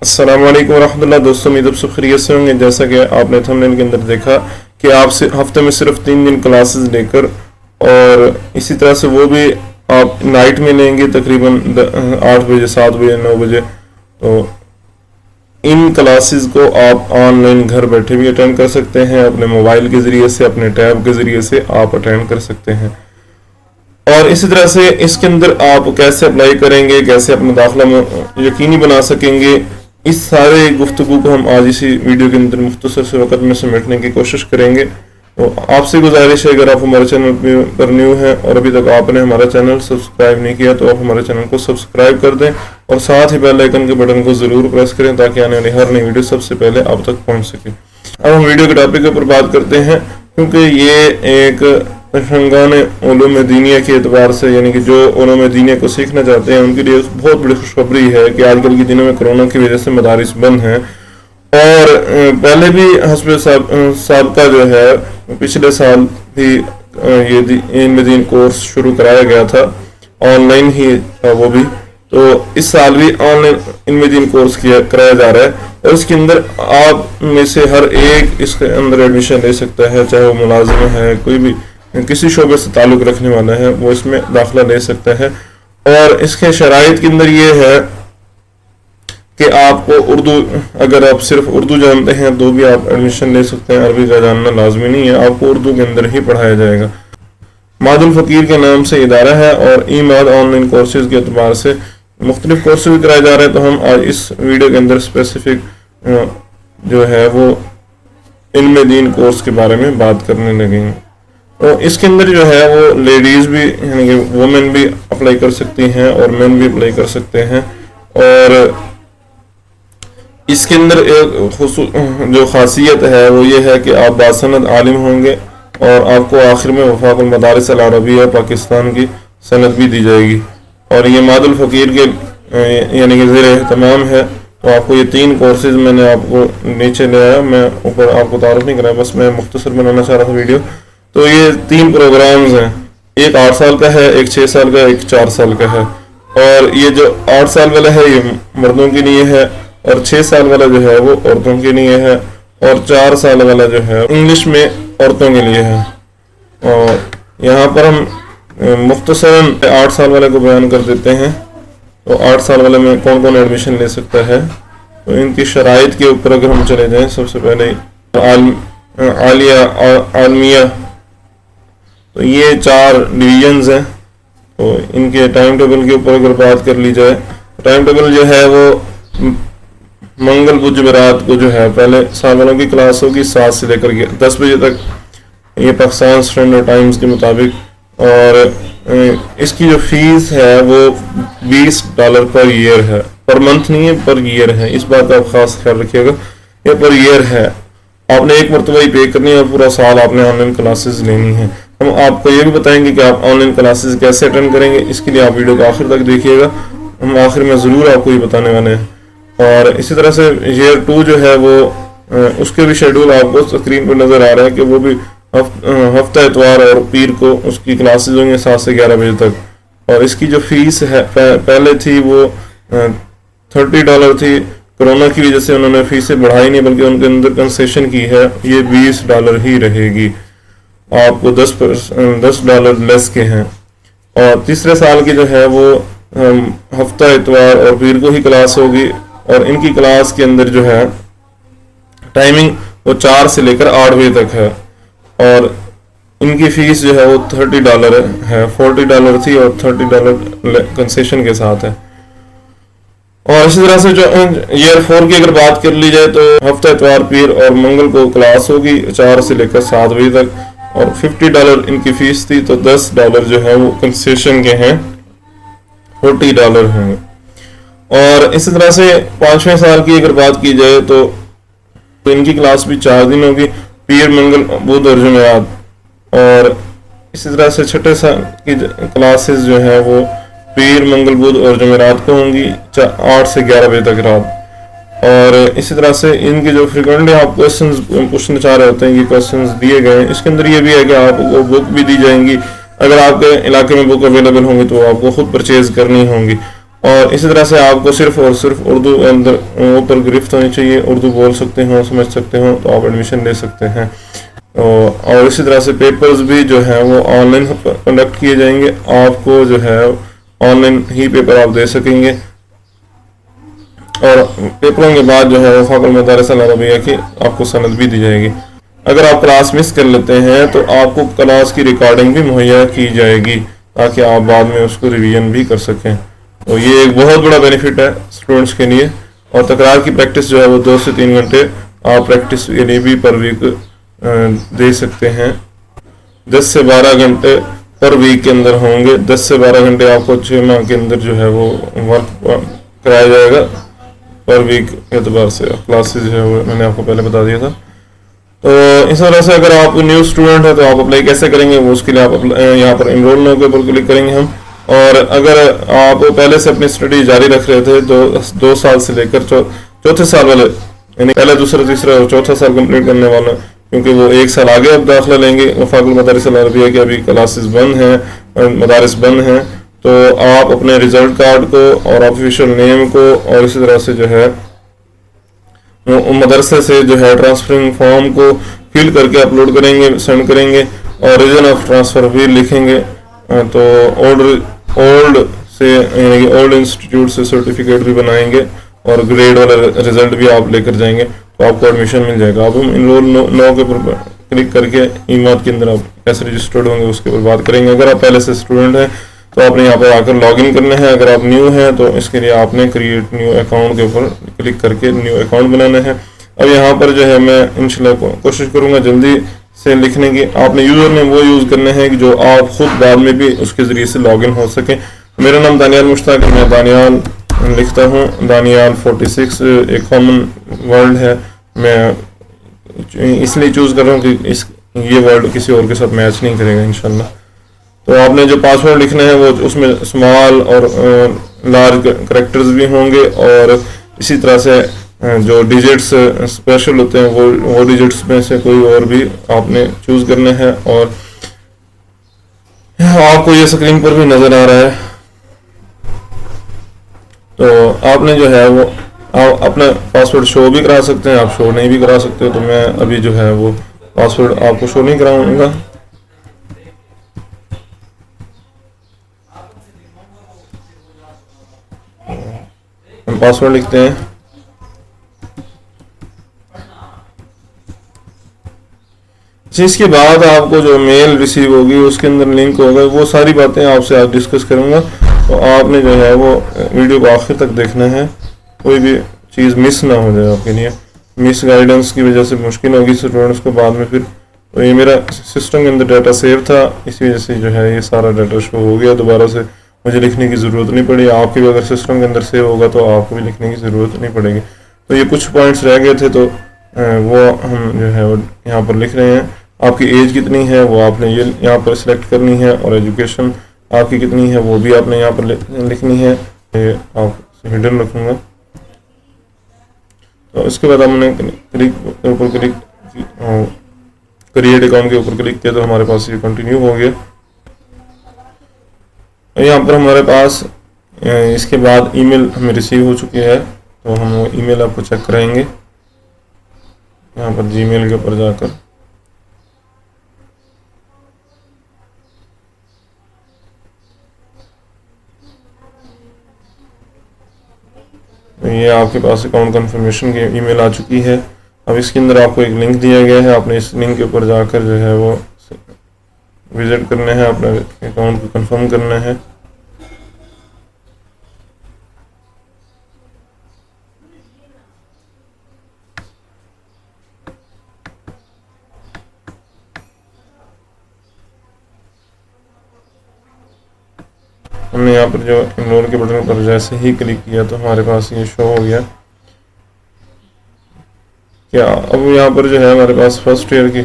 السلام علیکم ورحمۃ اللہ دوستوں، امید آپ سب خیریت سے ہوں گے۔ جیسا کہ آپ نے تھمبنیل کے اندر دیکھا کہ آپ سے ہفتے میں صرف 3 دن کلاسز لے کر، اور اسی طرح سے وہ بھی آپ نائٹ میں لیں گے تقریباً 8 بجے 7 بجے 9 بجے، تو ان کلاسز کو آپ آن لائن گھر بیٹھے بھی اٹینڈ کر سکتے ہیں، اپنے موبائل کے ذریعے سے، اپنے ٹیب کے ذریعے سے آپ اٹینڈ کر سکتے ہیں۔ اور اسی طرح سے اس کے اندر آپ کیسے اپلائی کریں گے، کیسے اپنا داخلہ یقینی بنا سکیں گے، اس سارے گفتگو کو ہم آج اسی ویڈیو کے اندر مختصر سے وقت میں سمیٹنے کی کوشش کریں گے۔ تو آپ سے گزارش ہے، اگر آپ ہمارے چینل پر نیو ہیں اور ابھی تک آپ نے ہمارا چینل سبسکرائب نہیں کیا تو آپ ہمارے چینل کو سبسکرائب کر دیں، اور ساتھ ہی بیل آئیکن کے بٹن کو ضرور پریس کریں تاکہ آنے والی ہر نئی ویڈیو سب سے پہلے آپ تک پہنچ سکے۔ اب ہم ویڈیو کے ٹاپک کے اوپر بات کرتے ہیں، کیونکہ یہ ایک شنگان علوم دینیہ کے اعتبار سے، یعنی کہ جو علوم دینیہ کو سیکھنا چاہتے ہیں ان کے لیے بہت بڑی خوشخبری ہے کہ آج کل کے دنوں میں کرونا کی وجہ سے مدارس بند ہیں، اور پہلے بھی حسب سابقہ جو ہے پچھلے سال بھی یہ علم دین کورس شروع کرایا گیا تھا، آن لائن ہی تھا وہ بھی، تو اس سال بھی آن لائن علم دین کورس کرایا جا رہا ہے، اور اس کے اندر آپ میں سے ہر ایک اس کے اندر ایڈمیشن لے سکتا ہے، چاہے وہ ملازم ہے، کوئی بھی کسی شعبے سے تعلق رکھنے والا ہے، وہ اس میں داخلہ لے سکتا ہے۔ اور اس کے شرائط کے اندر یہ ہے کہ آپ کو اردو، اگر آپ صرف اردو جانتے ہیں تو بھی آپ ایڈمیشن لے سکتے ہیں، عربی کا جاننا لازمی نہیں ہے، آپ کو اردو کے اندر ہی پڑھایا جائے گا۔ ماد الفقیر کے نام سے ادارہ ہے، اور ای ماد آن لائن کورسز کے اعتبار سے مختلف کورسز بھی کرائے جا رہے ہیں، تو ہم آج اس ویڈیو کے اندر اسپیسیفک جو ہے وہ علم دین کورس کے بارے میں بات کرنے لگیں گے۔ تو اس کے اندر جو ہے وہ لیڈیز بھی، یعنی کہ وومن بھی اپلائی کر سکتی ہیں اور مین بھی اپلائی کر سکتے ہیں، اور اس کے اندر ایک جو خاصیت ہے وہ یہ ہے کہ آپ باسند عالم ہوں گے، اور آپ کو آخر میں وفاق المدارس العربیہ پاکستان کی سند بھی دی جائے گی، اور یہ ماد الفقیر کے یعنی کہ زیر اہتمام ہے۔ تو آپ کو یہ 3 کورسز میں نے آپ کو نیچے لے آیا، میں اوپر آپ کو تعارف نہیں کرایا، بس میں مختصر بنانا چاہ رہا تھا ویڈیو۔ تو یہ 3 پروگرامز ہیں، ایک 8 سال کا ہے، ایک 6 سال کا ہے، ایک 4 سال کا ہے، اور یہ جو 8 سال والا ہے یہ مردوں کے لیے ہے، اور 6 سال والا جو ہے وہ عورتوں کے لیے ہے، اور 4 سال والا جو ہے انگلش میں عورتوں کے لیے ہے۔ اور یہاں پر ہم مختصراً 8 سال والے کو بیان کر دیتے ہیں۔ تو 8 سال والے میں کون کون ایڈمیشن لے سکتا ہے، تو ان کی شرائط کے اوپر اگر ہم چلے جائیں، سب سے پہلے عالمیہ، تو یہ 4 ڈویژنز ہیں، تو ان کے ٹائم ٹیبل کے اوپر اگر بات کر لی جائے، ٹائم ٹیبل جو ہے وہ منگل بدھ جمعرات کو جو ہے پہلے سال والوں کی کلاس ہوگی 7 سے لے کر 10 بجے تک، یہ پاکستان اسٹینڈرڈ ٹائمز کے مطابق، اور اس کی جو فیس ہے وہ $20 پر ایئر ہے، پر منتھ نہیں ہے، پر ایئر ہے، اس بات کا آپ خاص خیال رکھیے گا، یہ پر ایئر ہے، آپ نے ایک مرتبہ ہی پے کرنی ہے، اور پورا سال آپ نے آن لائن کلاسز لینی ہے۔ ہم آپ کو یہ بھی بتائیں گے کہ آپ آن لائن کلاسز کیسے اٹینڈ کریں گے، اس کے لیے آپ ویڈیو کو آخر تک دیکھیے گا، ہم آخر میں ضرور آپ کو یہ بتانے والے ہیں۔ اور اسی طرح سے ایئر 2 جو ہے وہ اس کے بھی شیڈول آپ کو اسکرین پر نظر آ رہا ہے کہ وہ بھی ہفتہ اتوار اور پیر کو اس کی کلاسز ہوں گے 7 سے 11 بجے تک، اور اس کی جو فیس ہے پہلے تھی وہ $30 تھی، کرونا کی وجہ سے انہوں نے فیسیں بڑھائی نہیں بلکہ ان کے اندر کنسیشن کی ہے، یہ $20 ہی رہے گی، آپ کو $10 لیس کے ہیں۔ اور تیسرے سال کی جو ہے وہ ہفتہ اتوار اور پیر کو ہی کلاس ہوگی، اور ان کی کلاس کے اندر جو ہے ٹائمنگ وہ 4 سے لے کر 8 بجے تک ہے، اور ان کی فیس جو ہے وہ $30 ہے، $40 تھی اور $30 کنسیشن کے ساتھ ہے۔ اور اسی طرح سے جو ایئر 4 کی اگر بات کر لی جائے تو ہفتہ اتوار پیر اور منگل کو کلاس ہوگی 4 سے لے کر 7 بجے تک، اور $50 ان کی فیس تھی، تو $10 جو ہے وہ کنسیشن کے ہیں، $40 ہیں۔ اور اسی طرح سے 5ویں سال کی اگر بات کی جائے تو ان کی کلاس بھی 4 دن ہوگی، پیر منگل بدھ اور جمعرات، اور اسی طرح سے 6 سال کی کلاسز جو ہے وہ پیر منگل بدھ اور جمعرات کو ہوں گی 8 سے 11 بجے تک رات۔ اور اسی طرح سے ان کے جو فریکوینٹلی آپ کوشچنز پوچھنا چاہ رہے ہوتے ہیں، یہ کوشچنز دیے گئے ہیں، اس کے اندر یہ بھی ہے کہ آپ کو بک بھی دی جائیں گی، اگر آپ کے علاقے میں بک اویلیبل ہوں گی تو آپ کو خود پرچیز کرنی ہوں گی، اور اسی طرح سے آپ کو صرف اور صرف اردو اندر اوپر گرفت ہونی چاہیے، اردو بول سکتے ہوں، سمجھ سکتے ہوں، تو آپ ایڈمیشن لے سکتے ہیں۔ اور اسی طرح سے پیپرز بھی جو ہیں وہ آن لائن کنڈکٹ کیے جائیں گے، آپ کو جو ہے آن لائن ہی پیپر آپ دے سکیں گے، اور پیپروں کے بعد جو ہے وہ وفاق المدارس العربیہ کی آپ کو سند بھی دی جائے گی۔ اگر آپ کلاس مس کر لیتے ہیں تو آپ کو کلاس کی ریکارڈنگ بھی مہیا کی جائے گی تاکہ آپ بعد میں اس کو ریویژن بھی کر سکیں۔ تو یہ ایک بہت بڑا بینیفٹ ہے اسٹوڈنٹس کے لیے۔ اور تکرار کی پریکٹس جو ہے وہ 2 سے 3 گھنٹے آپ پریکٹس کے لیے بھی پر ویک دے سکتے ہیں۔ 10 سے 12 گھنٹے پر ویک کے اندر ہوں گے، 10 سے 12 گھنٹے آپ کو 6 ماہ کے اندر جو ہے وہ ورک کرایا جائے گا پر ویک کے اعتبار سے۔ کلاسز جو ہے وہ میں نے آپ کو پہلے بتا دیا تھا۔ تو اس طرح سے اگر آپ نیو اسٹوڈنٹ ہیں تو آپ اپلائی کیسے کریں گے، وہ اس کے لیے آپ یہاں پر انرول ناؤ کے اوپر کلک کریں گے ہم۔ اور اگر آپ پہلے سے اپنی اسٹڈی جاری رکھ رہے تھے 2 سال سے لے کر چوتھے سال والے، یعنی پہلا دوسرا تیسرا اور چوتھا سال کمپلیٹ کرنے والا، کیونکہ وہ 1 سال آگے اب داخلہ لیں گے، وفاق المدارس العربیہ کے ابھی کلاسز بند ہیں، مدارس بند ہیں، تو آپ اپنے ریزلٹ کارڈ کو اور آفیشیل نیم کو اور اسی طرح سے جو ہے مدرسے سے جو ہے ٹرانسفرنگ فارم کو فل کر کے اپلوڈ کریں گے، سینڈ کریں گے، اور ریزن آف ٹرانسفر بھی لکھیں گے۔ تو اولڈ سے یعنی کہ اولڈ انسٹیٹیوٹ سے سرٹیفکیٹ بھی بنائیں گے اور گریڈ والا رزلٹ بھی آپ لے کر جائیں گے، تو آپ کو ایڈمیشن مل جائے گا۔ اب ہم انرول نو کے اوپر کلک کر کے ایماد کے اندر آپ کیسے رجسٹرڈ ہوں گے اس کے اوپر بات کریں گے۔ اگر آپ پہلے سے اسٹوڈنٹ ہیں تو آپ نے یہاں پر آ کر لاگ ان کرنا ہے، اگر آپ نیو ہیں تو اس کے لیے آپ نے کریٹ نیو اکاؤنٹ کے اوپر کلک کر کے نیو اکاؤنٹ بنانا ہے۔ اب یہاں پر جو ہے میں انشاءاللہ کوشش کروں گا جلدی سے لکھنے کی۔ آپ نے یوزر نیم وہ یوز کرنے ہیں کہ جو آپ خود بعد میں بھی اس کے ذریعے سے لاگ ان ہو سکیں۔ میرا نام دانیال مشتاق ہے، میں دانیال لکھتا ہوں، دانیال 46 ایک کامن ورڈ ہے، میں اس لیے چوز کر رہا ہوں کہ یہ ورڈ کسی اور کے ساتھ میچ نہیں کرے گا انشاءاللہ۔ تو آپ نے جو پاسورڈ لکھنا ہے وہ اس میں اسمال اور لارج کریکٹرز بھی ہوں گے، اور اسی طرح سے جو ڈیجٹس اسپیشل ہوتے ہیں وہ ڈیجٹس میں سے کوئی اور بھی آپ نے چوز کرنا ہے۔ اور آپ کو یہ اسکرین پر بھی نظر آ رہا ہے، تو آپ نے جو ہے وہ آپ اپنا پاسورڈ شو بھی کرا سکتے ہیں، آپ شو نہیں بھی کرا سکتے، تو میں ابھی جو ہے وہ پاسورڈ آپ کو شو نہیں کراؤں گا۔ ہم پاسورڈ لکھتے ہیں، اس کے بعد آپ کو جو میل ریسیو ہوگی اس کے اندر لنک ہوگا، وہ ساری باتیں آپ سے آج ڈسکس کروں گا، تو آپ نے جو ہے وہ ویڈیو کو آخر تک دیکھنا ہے، کوئی بھی چیز مس نہ ہو جائے آپ کے لیے۔ مس گائیڈنس کی وجہ سے مشکل ہوگی اسٹوڈنٹس کو بعد میں پھر۔ تو یہ میرا سسٹم کے اندر ڈیٹا سیو تھا، اسی وجہ سے جو ہے یہ سارا ڈیٹا شو ہو گیا، دوبارہ سے مجھے لکھنے کی ضرورت نہیں پڑی۔ آپ کے بھی اگر سسٹم کے اندر سیو ہوگا تو آپ کو بھی لکھنے کی ضرورت نہیں پڑے گی۔ تو یہ کچھ پوائنٹس رہ گئے تھے، تو وہ ہم جو ہے یہاں پر لکھ رہے ہیں۔ آپ کی ایج کتنی ہے وہ آپ نے یہاں پر سلیکٹ کرنی ہے، اور ایجوکیشن آپ کی کتنی ہے وہ بھی آپ نے یہاں پر لکھنی ہے، یہ آپ ہڈن رکھوں گا۔ تو اس کے بعد ہم نے کریٹ اکاؤنٹ کے اوپر کلک کیا تو ہمارے پاس یہ کنٹینیو ہو گیا۔ یہاں پر ہمارے پاس اس کے بعد ای میل ہمیں ریسیو ہو چکی ہے، تو ہم وہ ای میل آپ کو چیک کرائیں گے یہاں پر جی میل کے اوپر جا کر۔ یہ آپ کے پاس اکاؤنٹ کنفرمیشن کی ای میل آ چکی ہے۔ اب اس کے اندر آپ کو ایک لنک دیا گیا ہے، آپ نے اس لنک کے اوپر جا کر جو ہے وہ وزٹ کرنا ہے، اپنا اکاؤنٹ کو کنفرم کرنا ہے۔ ہم نے یہاں پر جو انرول کے بٹن پر جیسے ہی کلک کیا تو ہمارے پاس یہ شو ہو گیا کیا۔ اب یہاں پر جو ہے ہمارے پاس فرسٹ ایئر کی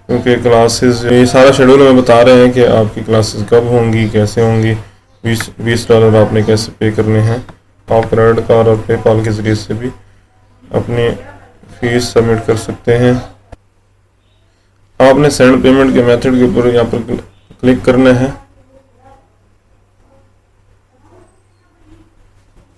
کیونکہ کلاسز یہ سارا شیڈول ہمیں بتا رہے ہیں کہ آپ کی کلاسز کب ہوں گی، کیسے ہوں گی۔ $20 آپ نے کیسے پے کرنے ہیں، آپ کریڈٹ کارڈ اور پے پال کے ذریعے سے بھی اپنی فیس سبمٹ کر سکتے ہیں۔ آپ نے سینڈ پیمنٹ کے میتھڈ کے اوپر یہاں پر کلک کرنا ہے۔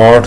8